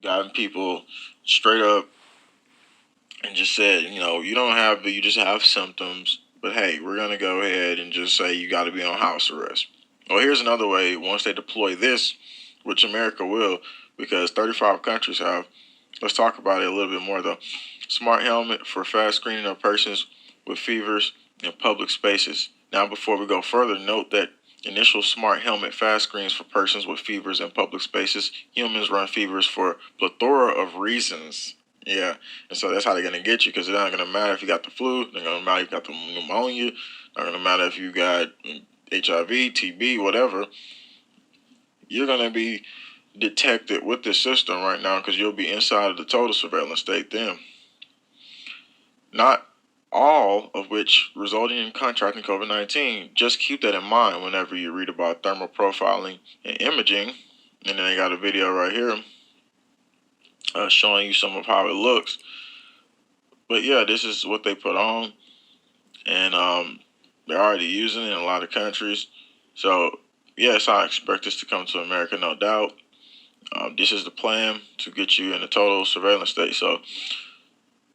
gotten people straight up and just said, you don't have it, you just have symptoms, but hey, we're going to go ahead and just say you got to be on house arrest. Well, here's another way once they deploy this, which America will, because 35 countries have. Let's talk about it a little bit more, though. Smart helmet for fast screening of persons with fevers in public spaces. Now, before we go further, note that initial smart helmet fast screens for persons with fevers in public spaces. Humans run fevers for a plethora of reasons. Yeah, and so that's how they're gonna get you, because it's not gonna matter if you got the flu, it's not gonna matter if you got the pneumonia, not gonna matter if you got HIV, TB, whatever. You're gonna be detected with this system right now because you'll be inside of the total surveillance state then. Not all of which resulting in contracting COVID 19. Just keep that in mind whenever you read about thermal profiling and imaging. And then they got a video right here showing you some of how it looks. But yeah, this is what they put on. And they're already using it in a lot of countries. So, yes, I expect this to come to America, no doubt. This is the plan to get you in a total surveillance state. So,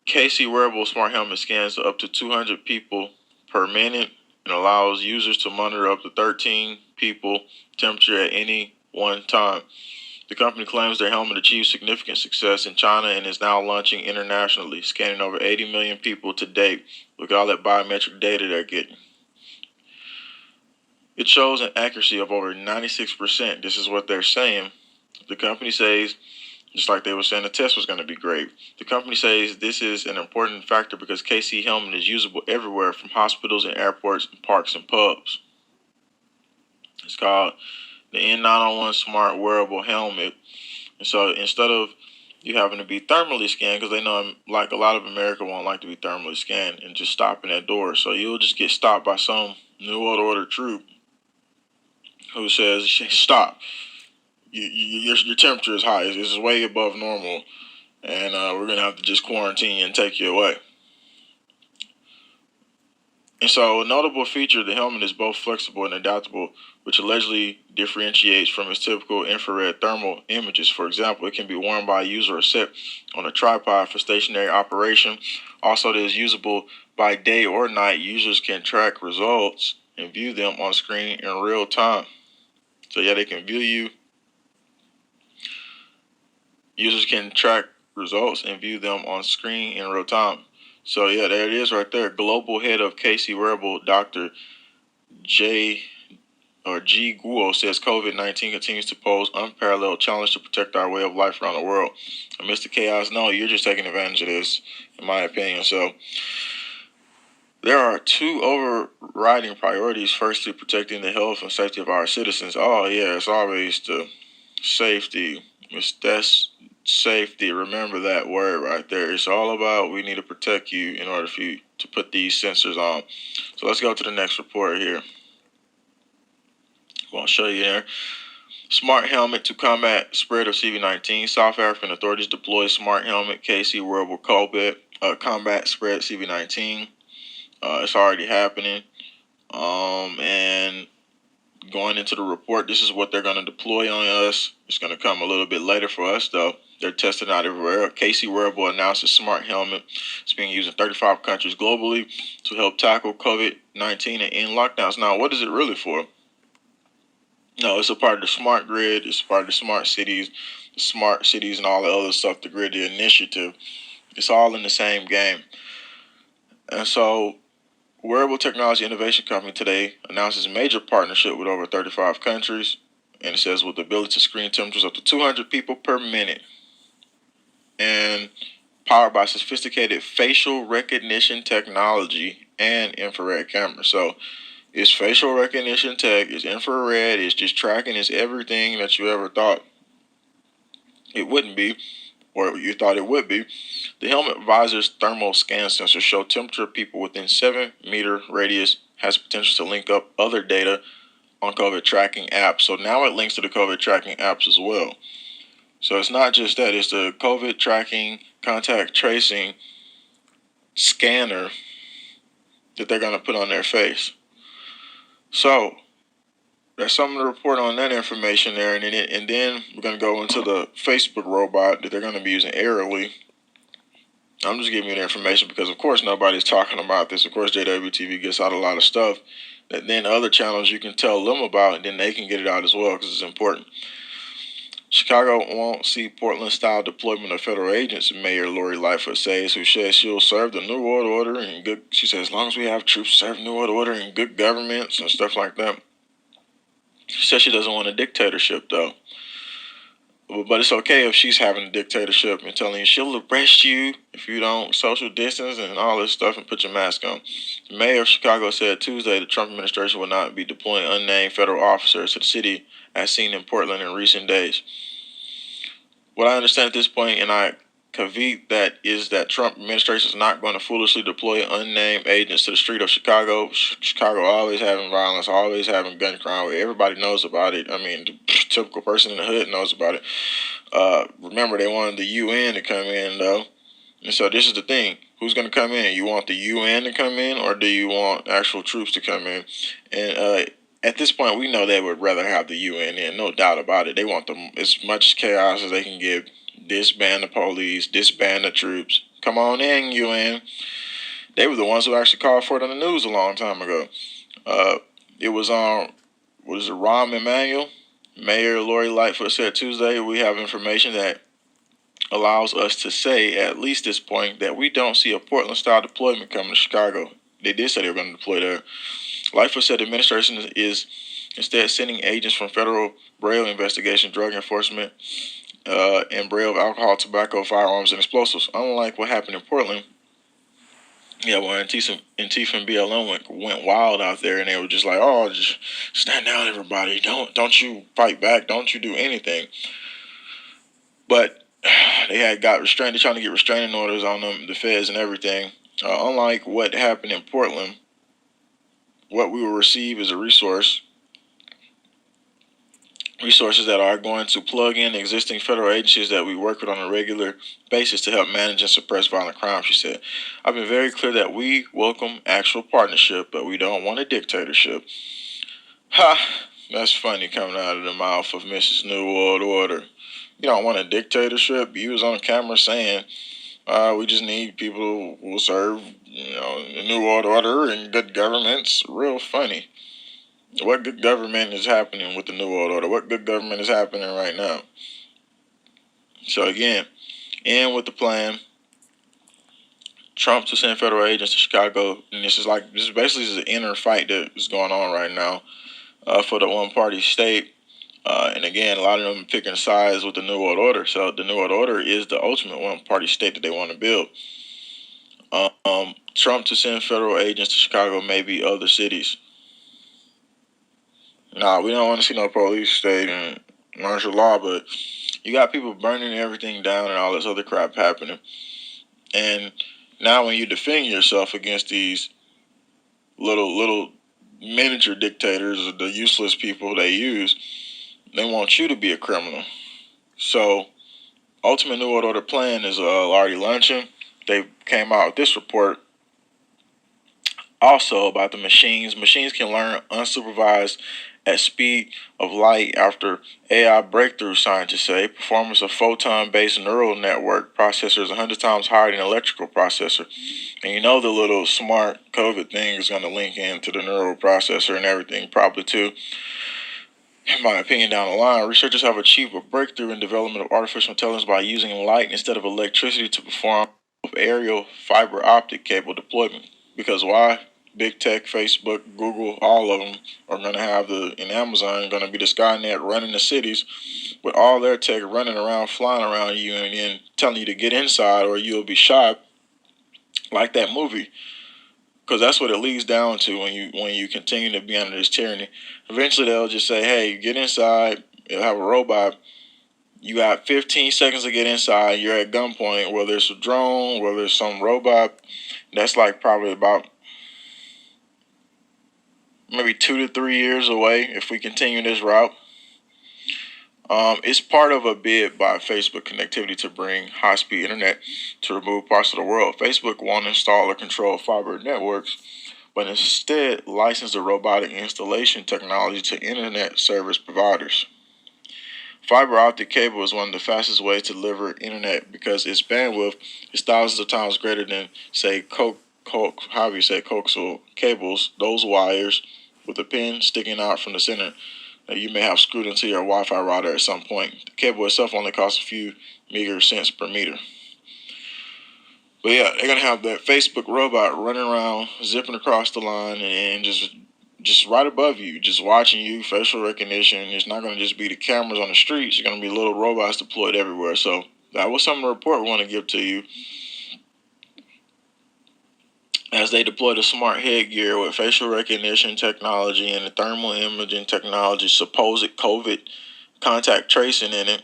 KC wearable smart helmet scans up to 200 people per minute and allows users to monitor up to 13 people temperature at any one time. The company claims their helmet achieved significant success in China and is now launching internationally, scanning over 80 million people to date. Look at all that biometric data they're getting. It shows an accuracy of over 96%. This is what they're saying. The company says, just like they were saying the test was going to be great. The company says this is an important factor because KC helmet is usable everywhere from hospitals and airports and parks and pubs. It's called the N901 Smart Wearable Helmet. And so instead of you having to be thermally scanned, because they know like a lot of America won't like to be thermally scanned and just stopping at doors. So you'll just get stopped by some New World Order troop who says, stop. Your temperature is high. It's way above normal. And we're going to have to just quarantine you and take you away. And so a notable feature of the helmet is both flexible and adaptable, which allegedly differentiates from its typical infrared thermal images. For example, it can be worn by a user or set on a tripod for stationary operation. Also, it is usable by day or night. Users can track results and view them on screen in real time. So yeah, they can view you. Users can track results and view them on screen in real time. So yeah, there it is right there. Global head of KC Wearable, Dr. G. Guo says COVID-19 continues to pose unparalleled challenge to protect our way of life around the world. Amidst the chaos, no, you're just taking advantage of this, in my opinion. So there are two overriding priorities. Firstly, protecting the health and safety of our citizens. Oh yeah, it's always the safety. That's safety. Remember that word right there. It's all about we need to protect you in order for you to put these sensors on. So let's go to the next report here. I'll show you there. Smart helmet to combat spread of CV-19. South African authorities deploy smart helmet KC wearable combat spread CV-19. It's already happening. And going into the report, this is what they're going to deploy on us. It's going to come a little bit later for us, though. They're testing out everywhere. KC Wearable announced a smart helmet. It's being used in 35 countries globally to help tackle COVID-19 and end lockdowns. Now, what is it really for? No, it's a part of the smart grid. It's part of the smart cities, and all the other stuff, the grid, the initiative. It's all in the same game. And so Wearable Technology Innovation Company today announces a major partnership with over 35 countries, and it says with the ability to screen temperatures up to 200 people per minute, and powered by sophisticated facial recognition technology and infrared cameras. So it's facial recognition tech, it's infrared, it's just tracking, it's everything that you ever thought it wouldn't be, or you thought it would be. The helmet visor's thermal scan sensors show temperature of people within 7-meter radius, has potential to link up other data on COVID tracking apps. So now it links to the COVID tracking apps as well. So it's not just that, it's the COVID tracking, contact tracing scanner that they're going to put on their face. So That's something to report on that information there, and then we're gonna go into the Facebook robot that they're gonna be using aerially. I'm just giving you the information because, of course, nobody's talking about this. Of course, JWTV gets out a lot of stuff that then other channels you can tell them about, and then they can get it out as well because it's important. Chicago won't see Portland-style deployment of federal agents, Mayor Lori Lightfoot says, who says she'll serve the New World Order and good. She says as long as we have troops serve New World Order and good governments and stuff like that. She says she doesn't want a dictatorship though. But it's okay if she's having a dictatorship and telling you she'll arrest you if you don't social distance and all this stuff and put your mask on. The mayor of Chicago said Tuesday the Trump administration will not be deploying unnamed federal officers to the city as seen in Portland in recent days. What I understand at this point, and I caveat that, is that Trump administration is not going to foolishly deploy unnamed agents to the street of Chicago. Chicago always having violence, always having gun crime. Everybody knows about it. I mean, the typical person in the hood knows about it. Remember, they wanted the UN to come in, though. And so this is the thing. Who's going to come in? You want the UN to come in, or do you want actual troops to come in? And at this point, we know they would rather have the UN in, no doubt about it. They want them as much chaos as they can give. Disband the police, disband the troops. Come on in, UN. They were the ones who actually called for it on the news a long time ago. It was on, what is it, Rahm Emanuel? Mayor Lori Lightfoot said Tuesday, we have information that allows us to say, at least this point, that we don't see a Portland-style deployment coming to Chicago. They did say they were going to deploy there. Lightfoot said the administration is instead sending agents from federal Braille investigation, drug enforcement, and Braille of alcohol, tobacco, firearms, and explosives. Unlike what happened in Portland, yeah, when Antifa and BLM went wild out there, and they were just like, "Oh, just stand down, everybody! Don't you fight back! Don't you do anything!" But they had got restrained. They're trying to get restraining orders on them, the feds and everything. Unlike what happened in Portland, what we will receive is a resources that are going to plug in existing federal agencies that we work with on a regular basis to help manage and suppress violent crime, she said. I've been very clear that we welcome actual partnership, but we don't want a dictatorship. Ha! That's funny coming out of the mouth of Mrs. New World Order. You don't want a dictatorship? You was on camera saying, we just need people who will serve, the New World Order and good governments. Real funny. What good government is happening with the New World Order? What good government is happening right now? So again, in with the plan. Trump to send federal agents to Chicago, and this is basically an inner fight that is going on right now for the one-party state. And again, a lot of them are picking sides with the New World Order. So the New World Order is the ultimate one-party state that they want to build. Trump to send federal agents to Chicago, maybe other cities. Nah, we don't want to see no police state and martial law, but you got people burning everything down and all this other crap happening. And now when you defend yourself against these little miniature dictators, the useless people they use, they want you to be a criminal. So Ultimate New World Order plan is already launching. They came out with this report also about the machines. Machines can learn unsupervised at speed of light after AI breakthrough, scientists say. Performance of photon-based neural network processor is 100 times higher than an electrical processor. And you know the little smart COVID thing is going to link into the neural processor and everything, probably too. In my opinion, down the line, researchers have achieved a breakthrough in development of artificial intelligence by using light instead of electricity to perform aerial fiber optic cable deployment. Because why? Big tech, Facebook, Google, all of them are going to have in Amazon, going to be the Skynet running the cities with all their tech running around, flying around you and then telling you to get inside or you'll be shot, like that movie. Because that's what it leads down to when you continue to be under this tyranny. Eventually they'll just say, hey, get inside. They'll have a robot. You got 15 seconds to get inside. You're at gunpoint, whether it's a drone, whether it's some robot. That's like probably about maybe 2 to 3 years away if we continue this route. It's part of a bid by Facebook Connectivity to bring high-speed internet to remove parts of the world. Facebook won't install or control fiber networks, but instead license the robotic installation technology to internet service providers. Fiber optic cable is one of the fastest ways to deliver internet because its bandwidth is thousands of times greater than, say, coaxial cables, those wires with a pin sticking out from the center that you may have screwed into your Wi-Fi router at some point. The cable itself only costs a few meager cents per meter. But yeah, they're gonna have that Facebook robot running around, zipping across the line, and just right above you, just watching you, facial recognition. It's not going to just be the cameras on the streets. It's going to be little robots deployed everywhere. So that was some of the report we want to give to you. As they deploy the smart headgear with facial recognition technology and the thermal imaging technology, supposed COVID contact tracing in it.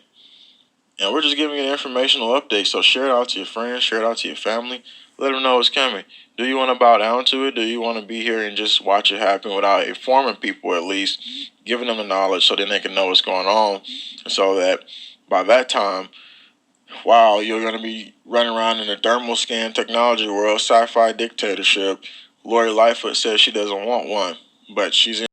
And we're just giving you an informational update. So share it out to your friends, share it out to your family. Let them know it's coming. Do you want to bow down to it? Do you want to be here and just watch it happen without informing people, at least giving them the knowledge so then they can know what's going on, so that by that time, wow, you're going to be running around in the thermal scan technology world, sci-fi dictatorship. Lori Lightfoot says she doesn't want one, but she's in